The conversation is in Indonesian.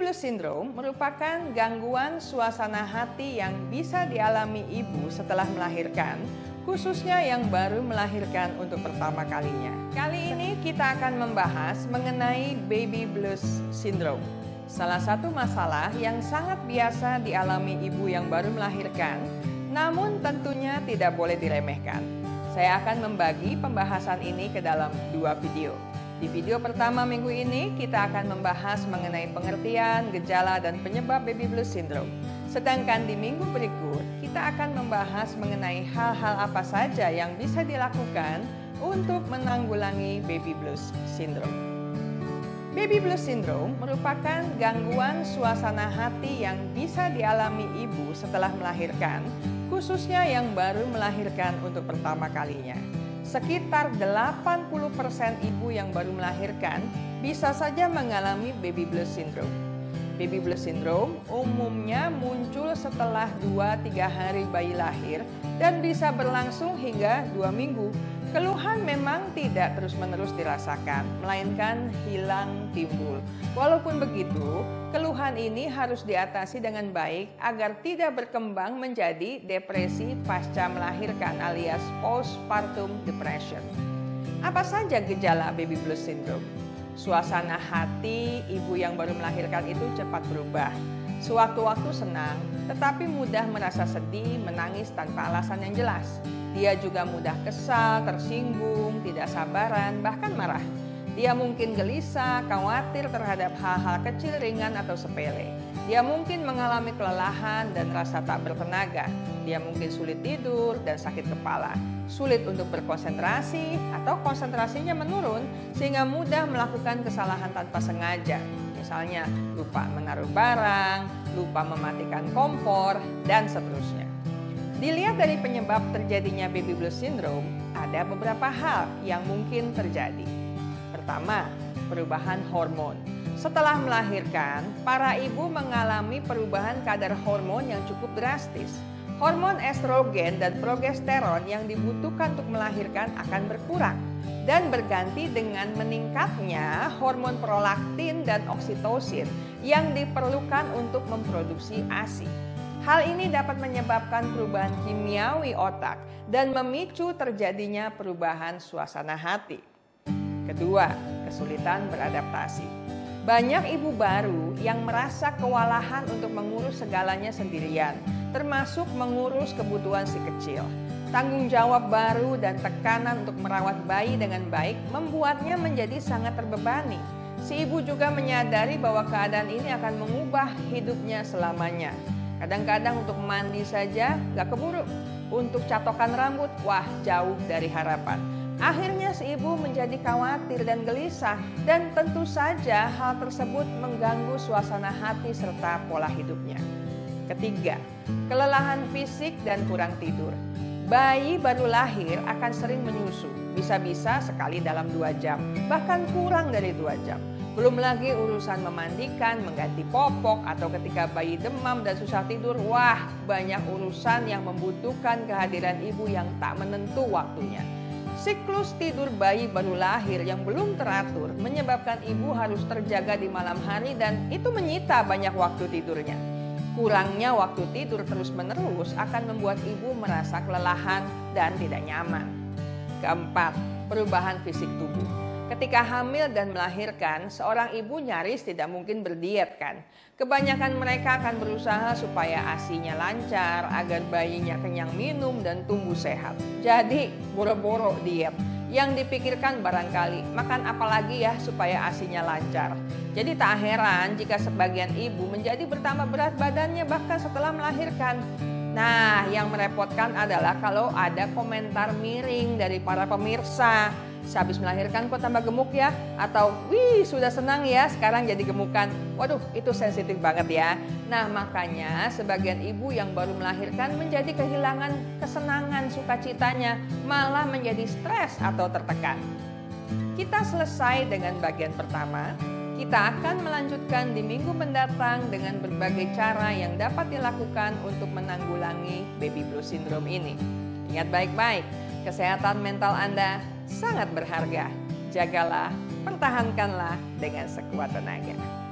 Blues syndrome merupakan gangguan suasana hati yang bisa dialami ibu setelah melahirkan, khususnya yang baru melahirkan untuk pertama kalinya. Kali ini kita akan membahas mengenai baby blues syndrome. Salah satu masalah yang sangat biasa dialami ibu yang baru melahirkan, namun tentunya tidak boleh diremehkan. Saya akan membagi pembahasan ini ke dalam 2 video. Di video pertama minggu ini, kita akan membahas mengenai pengertian, gejala, dan penyebab baby blues syndrome. Sedangkan di minggu berikut, kita akan membahas mengenai hal-hal apa saja yang bisa dilakukan untuk menanggulangi baby blues syndrome. Baby blues syndrome merupakan gangguan suasana hati yang bisa dialami ibu setelah melahirkan, khususnya yang baru melahirkan untuk pertama kalinya. Sekitar 80% ibu yang baru melahirkan bisa saja mengalami baby blues syndrome. Baby blues syndrome umumnya muncul setelah 2-3 hari bayi lahir dan bisa berlangsung hingga 2 minggu. Keluhan memang tidak terus-menerus dirasakan, melainkan hilang timbul. Walaupun begitu, keluhan ini harus diatasi dengan baik agar tidak berkembang menjadi depresi pasca melahirkan alias postpartum depression. Apa saja gejala baby blues syndrome? Suasana hati ibu yang baru melahirkan itu cepat berubah. Sewaktu-waktu senang, tetapi mudah merasa sedih, menangis tanpa alasan yang jelas. Dia juga mudah kesal, tersinggung, tidak sabaran, bahkan marah. Dia mungkin gelisah, khawatir terhadap hal-hal kecil, ringan, atau sepele. Dia mungkin mengalami kelelahan dan rasa tak bertenaga. Dia mungkin sulit tidur dan sakit kepala, sulit untuk berkonsentrasi atau konsentrasinya menurun sehingga mudah melakukan kesalahan tanpa sengaja. Misalnya lupa menaruh barang, lupa mematikan kompor, dan seterusnya. Dilihat dari penyebab terjadinya baby blues syndrome, ada beberapa hal yang mungkin terjadi. Pertama, perubahan hormon. Setelah melahirkan, para ibu mengalami perubahan kadar hormon yang cukup drastis. Hormon estrogen dan progesteron yang dibutuhkan untuk melahirkan akan berkurang dan berganti dengan meningkatnya hormon prolaktin dan oksitosin yang diperlukan untuk memproduksi ASI. Hal ini dapat menyebabkan perubahan kimiawi otak dan memicu terjadinya perubahan suasana hati. Kedua, kesulitan beradaptasi. Banyak ibu baru yang merasa kewalahan untuk mengurus segalanya sendirian, termasuk mengurus kebutuhan si kecil. Tanggung jawab baru dan tekanan untuk merawat bayi dengan baik membuatnya menjadi sangat terbebani. Si ibu juga menyadari bahwa keadaan ini akan mengubah hidupnya selamanya. Kadang-kadang untuk mandi saja gak keburu. Untuk catokan rambut, wah jauh dari harapan. Akhirnya si ibu menjadi khawatir dan gelisah, dan tentu saja hal tersebut mengganggu suasana hati serta pola hidupnya. Ketiga, kelelahan fisik dan kurang tidur. Bayi baru lahir akan sering menyusu, bisa-bisa sekali dalam 2 jam, bahkan kurang dari 2 jam. Belum lagi urusan memandikan, mengganti popok, atau ketika bayi demam dan susah tidur, wah banyak urusan yang membutuhkan kehadiran ibu yang tak menentu waktunya. Siklus tidur bayi baru lahir yang belum teratur menyebabkan ibu harus terjaga di malam hari dan itu menyita banyak waktu tidurnya. Kurangnya waktu tidur terus-menerus akan membuat ibu merasa kelelahan dan tidak nyaman. Keempat, perubahan fisik tubuh. Ketika hamil dan melahirkan, seorang ibu nyaris tidak mungkin berdiet kan. Kebanyakan mereka akan berusaha supaya ASI-nya lancar, agar bayinya kenyang minum dan tumbuh sehat. Jadi boro-boro diet. Yang dipikirkan barangkali makan apa lagi ya supaya ASI-nya lancar. Jadi tak heran jika sebagian ibu menjadi bertambah berat badannya bahkan setelah melahirkan. Nah, yang merepotkan adalah kalau ada komentar miring dari para pemirsa. Sehabis melahirkan kok tambah gemuk ya? Atau, wih sudah senang ya sekarang jadi gemukan. Waduh itu sensitif banget ya. Nah makanya sebagian ibu yang baru melahirkan menjadi kehilangan kesenangan sukacitanya. Malah menjadi stres atau tertekan. Kita selesai dengan bagian pertama. Kita akan melanjutkan di minggu mendatang dengan berbagai cara yang dapat dilakukan untuk menanggulangi baby blues syndrome ini. Ingat baik-baik, kesehatan mental Anda sangat berharga. Jagalah, pertahankanlah dengan sekuat tenaga.